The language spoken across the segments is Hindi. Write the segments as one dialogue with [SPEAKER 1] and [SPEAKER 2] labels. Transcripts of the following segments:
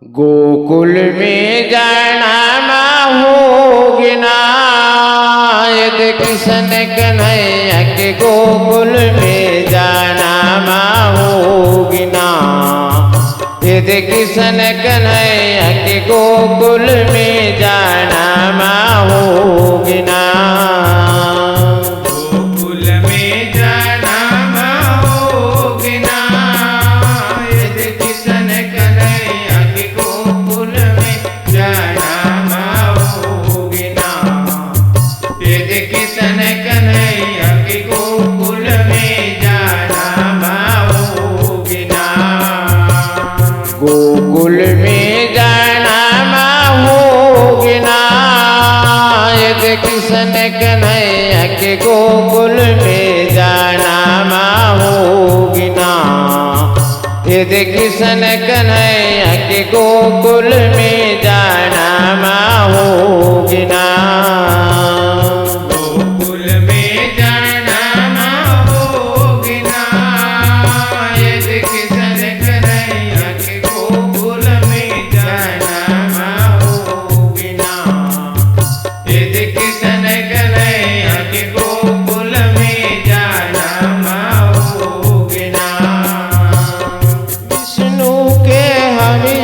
[SPEAKER 1] गोकुल में जाना होगी ना यदि किशन कन्हैया के गोकुल में जाना होगी ना यदि किशन कन्हैया के गोकुल में जाना होगी ना गोकुल में जाना होगी ना यदि किशन कन्हैया के गोकुल में जाना होगी ना यदि किशन कन्हैया के गोकुल में जाना होगी ना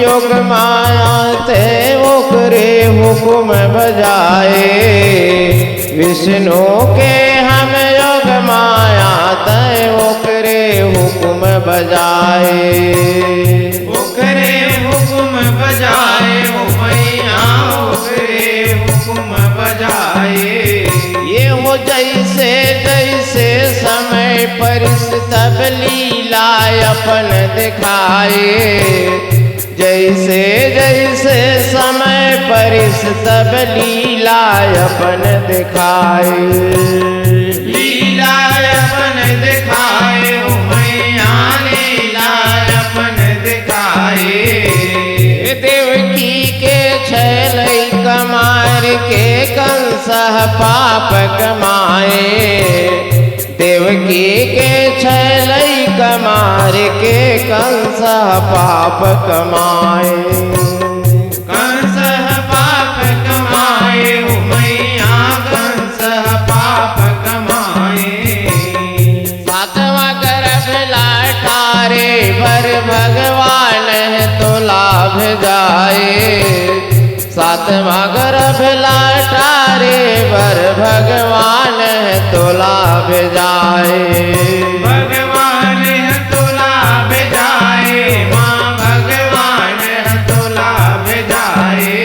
[SPEAKER 1] योग माया ते ओकरे हुक्म बजाए विष्णु के हम योग माया ते ओकरे हुक्म बजाए
[SPEAKER 2] ओकरे हुक्म बजाए ओ मैया ओकरे हुक्म बजाए
[SPEAKER 1] ये हो जैसे जैसे समय पर तब लीला अपन दिखाए जैसे जैसे समय पर तब लीला अपन दिखाए
[SPEAKER 2] लीला अपन दिखाए ओ मैया लीला अपन दिखाए
[SPEAKER 1] देवकी के छैल कमार के कंस पाप कमाए देवकी के छैल कमार के कंस पाप कमाए
[SPEAKER 2] कंस पाप कमाए ओ मैया कंस पाप कमाए
[SPEAKER 1] सातवां गर्भ लाठारे पर भगवान तो लाभ जाए सातवां गर्भ लाठारे पर भगवान तो लाभ जाए
[SPEAKER 2] भगवान तो लाभ जाए माँ भगवान तो लाभ जाए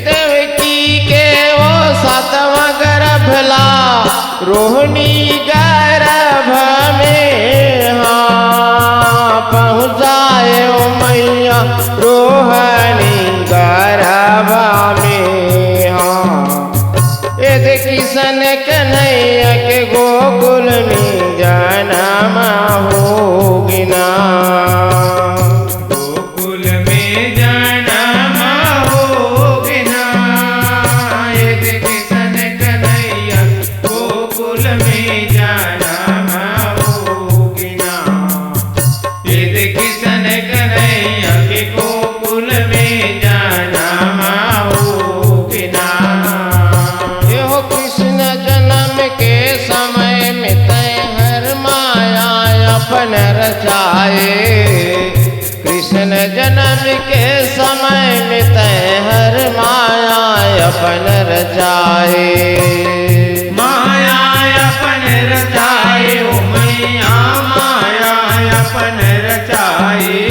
[SPEAKER 1] देवकी के वो सातवां गर्भ ला रोहिणी गर्भ में हाँ पहुँचाए ओ मैया रोहिणी गर्भ में हाँ यदि किशन कन्हैया के गोकुल में जाना होगी ना
[SPEAKER 2] गोकुल में जाना होगी ना यदि किशन कन्हैया गोकुल में जाना होगी ना यदि किशन कन्हैया के गोकुल में जाना होगी ना
[SPEAKER 1] यो कृष्ण जन्म के समय में तय हर माया अपन रचाए कृष्ण जन्म के समय में तय हर माया अपन रचाए
[SPEAKER 2] माया अपन रचाए ओ मैया माया अपन रचाए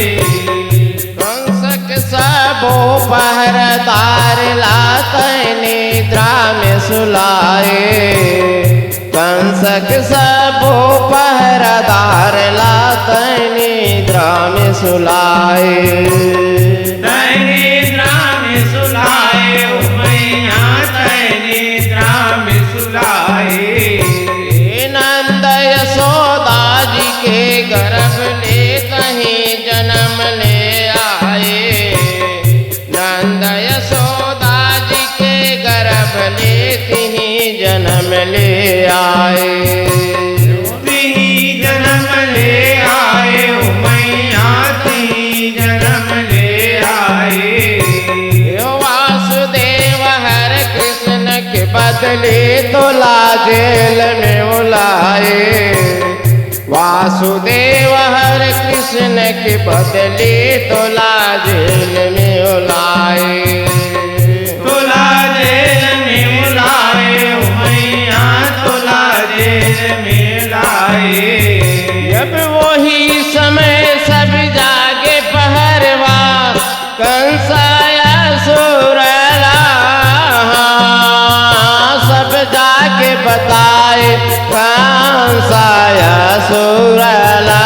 [SPEAKER 1] कंसक सबो पहरदार लाते निद्रा में सुलाए कंसक सबो पहरदार लाते निद्रा में सुलाए
[SPEAKER 2] निद्रा में सुलाए ओ मैया निद्रा में सुलाए
[SPEAKER 1] नंद यशोदा जी के गर्भ ले कहीं जन्म ले आए नंद यशोदा जी के गर्भ ले कहीं जन्म ले आए
[SPEAKER 2] जन्म ले आए ओ मैया जन्म ले
[SPEAKER 1] बदले तोला जेल में उलाए। वासुदेव हरे कृष्ण के बदले तोला जेल में उलाए।
[SPEAKER 2] तोला जेल में उलाए मैया तोला जेल में लाए।
[SPEAKER 1] जब वही समय सब जागे पहरवार कंसाया सुरला सब जाके बताए कंसाया सुरला।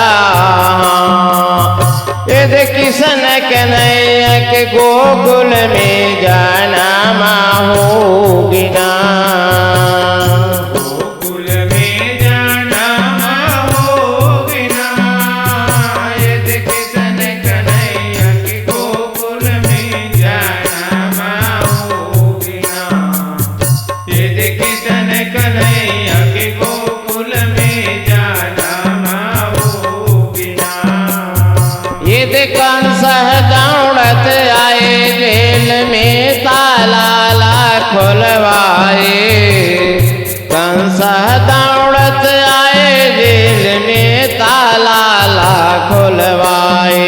[SPEAKER 1] यदि किसन कन्हैया के गोकुल में जाना होगी ना।
[SPEAKER 2] गोकुल में जाना होगी ना। यदि किसन कन्हैया के गोकुल में जाना होगी ना। यदि किसन कन्हैया के गोकुल में जाना होगी ना।
[SPEAKER 1] यदि कंस दौड़त आए जेल में ताला ला खुलवाए। कंस दौड़त आए जेल में ताला ला खुलवाए।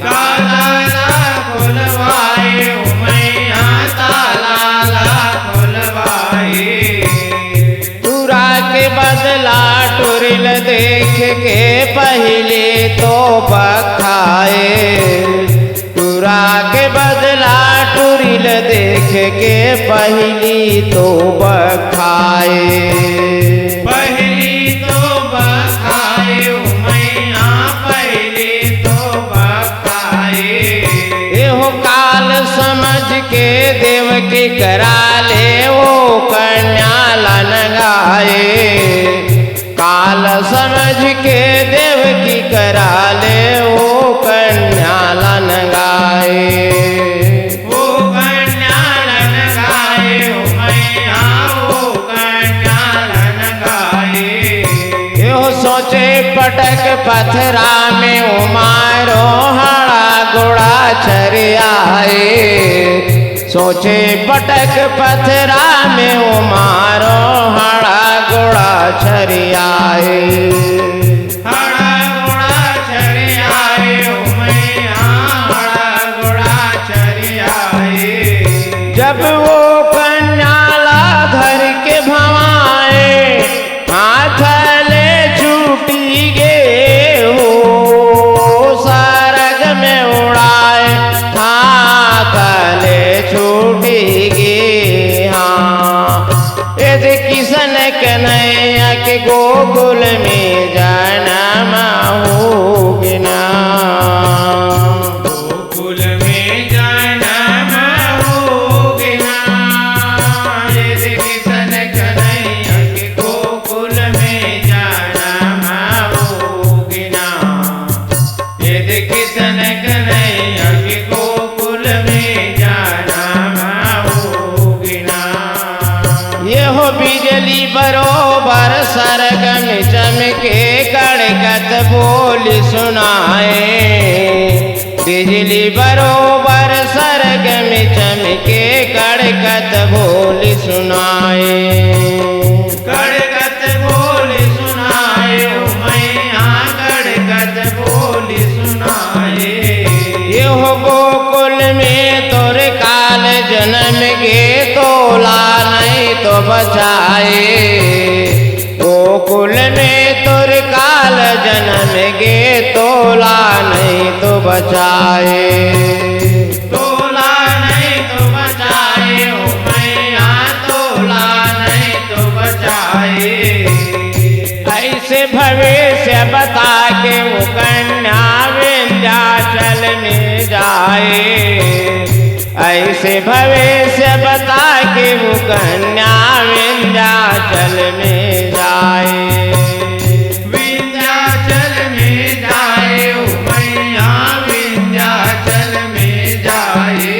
[SPEAKER 2] ताला ला खुलवाए मैया ताला ला खुलवाए।
[SPEAKER 1] टूरा के बदला टुरिल देख के पहले तो बखाए। टूरा के बदला टुरिल देख के पहली तो बखाए।
[SPEAKER 2] पहली तो बखाए मैया पहली तो बखाए।
[SPEAKER 1] एहो काल समझ के देव की करा ले वो कन्या लनगाए। काल समझ के देव की करा ले वो कन्या लनगाए।
[SPEAKER 2] वो कन्या लनगाए मैया वो कन्या लनगाए।
[SPEAKER 1] यो सोचे पटक पथरा में उमारो हड़ा गुड़ा छरियाए। सोचे पटक पथरा में उमारो हड़ा गुड़ा छरियाए।
[SPEAKER 2] हड़ा गुड़ा छरियाए मैया हड़ा गुड़ा छरियाए।
[SPEAKER 1] जब वो कन्याला धर के भवाए हाथ ले छूटी गे हो। सरग में उड़ाए हाथ ले छूटी गे। हाँ यदि किसन कन्हैया के गोकुल में जाना होगी ना।
[SPEAKER 2] गोकुल में जाना होगी ना। यदि किसन कन्हैया के गोकुल में जाना होगी ना। यदि किसन कन्हैया के गोकुल में जाना होगी ना।
[SPEAKER 1] ये हो बिजली बरोबर सरगम चमके कड़कत बोली सुनाए। बिजली बरोबर सरगम चमके कड़कत बोली सुनाए।
[SPEAKER 2] कड़कत बोली सुनाए मैया कड़कत बोली सुनाए।
[SPEAKER 1] ये हो गोकुल में तोर काल जन्म गे तोला नहीं तो बचाए। गोकुल में तोर काल जन्म गे तोला नहीं तो बचाए।
[SPEAKER 2] तोला नहीं तो बचाए मैया तोला नहीं तो बचाए।
[SPEAKER 1] ऐसे भविष्य बता के वो कन्या विंध्याचल में जाए। ऐसे भविष्य बता के वो कन्या विंध्याचल में जाए।
[SPEAKER 2] विंध्याचल में जाए मैया विंध्याचल में जाए।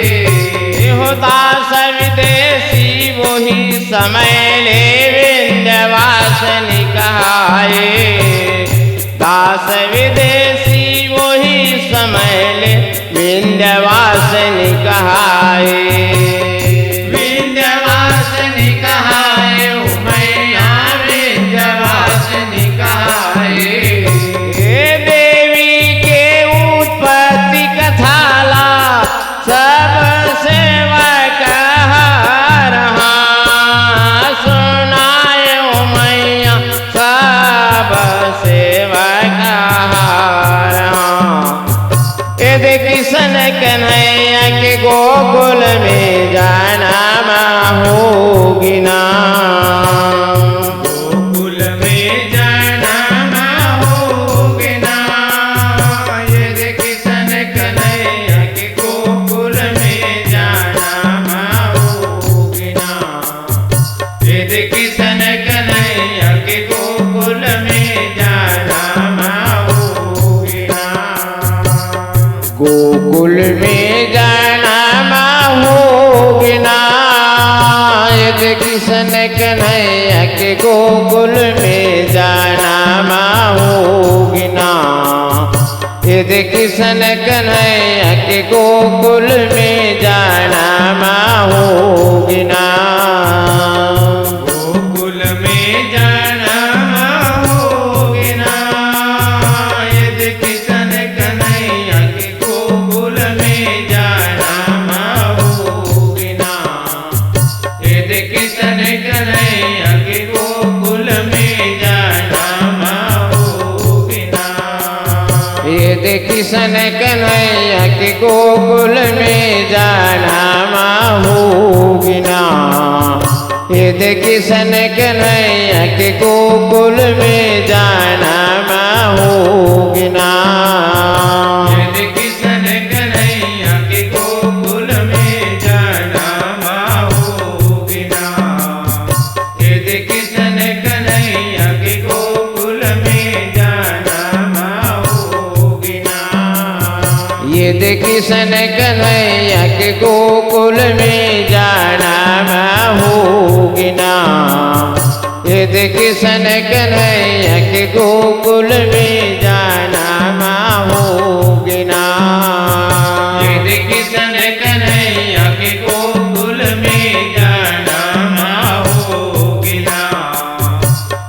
[SPEAKER 1] दास विदेशी वही समय ले विंध्यवासिनी कहाए। दास विदेशी वही समय ले विंध्यवासिनी कहाए।
[SPEAKER 2] विंध्यवासिनी
[SPEAKER 1] कन्हैया के गोकुल में जाना होगी ना।
[SPEAKER 2] गोकुल में जाना होगी ना। यदि किशन कन्हैया के गोकुल में जाना होगी ना। यदि किशन कन्हैया के गोकुल में जाना होगी ना।
[SPEAKER 1] गोकुल में जाना होगी ना। यदि किशन कन्हैया के गोकुल में जाना होगी ना। यदि किशन कन्हैया के गोकुल में जाना होगी ना।
[SPEAKER 2] गोकुल में जाना होगी ना। यदि किशन कन्हैया के गोकुल में जाना होगी ना। यदि किशन कन्हैया के गोकुल में जाना होगी ना।
[SPEAKER 1] यदि किशन कन्हैया के गोकुल में जाना होगी ना। यदि किशन कन्हैया के गोकुल में जाना होगी ना।
[SPEAKER 2] यदि किशन कन्हैया के गोकुल में जाना होगी ना। यदि किशन कन्हैया के गोकुल में जाना होगी ना।
[SPEAKER 1] यदि किशन कन्हैया के गोकुल में जाना होगी ना। यदि किशन कन्हैया के गोकुल में जाना होगी ना।
[SPEAKER 2] यदि किशन कन्हैया के गोकुल में जाना होगी ना।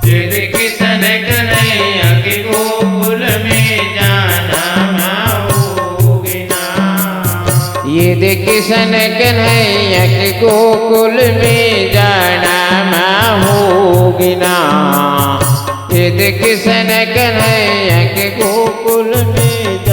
[SPEAKER 2] यदि किशन कन्हैया के गोकुल में जाना होगी ना।
[SPEAKER 1] यदि किशन कन्हैया के गोकुल में जाना होगी ना। यदि किशन कन्हैया के गोकुल में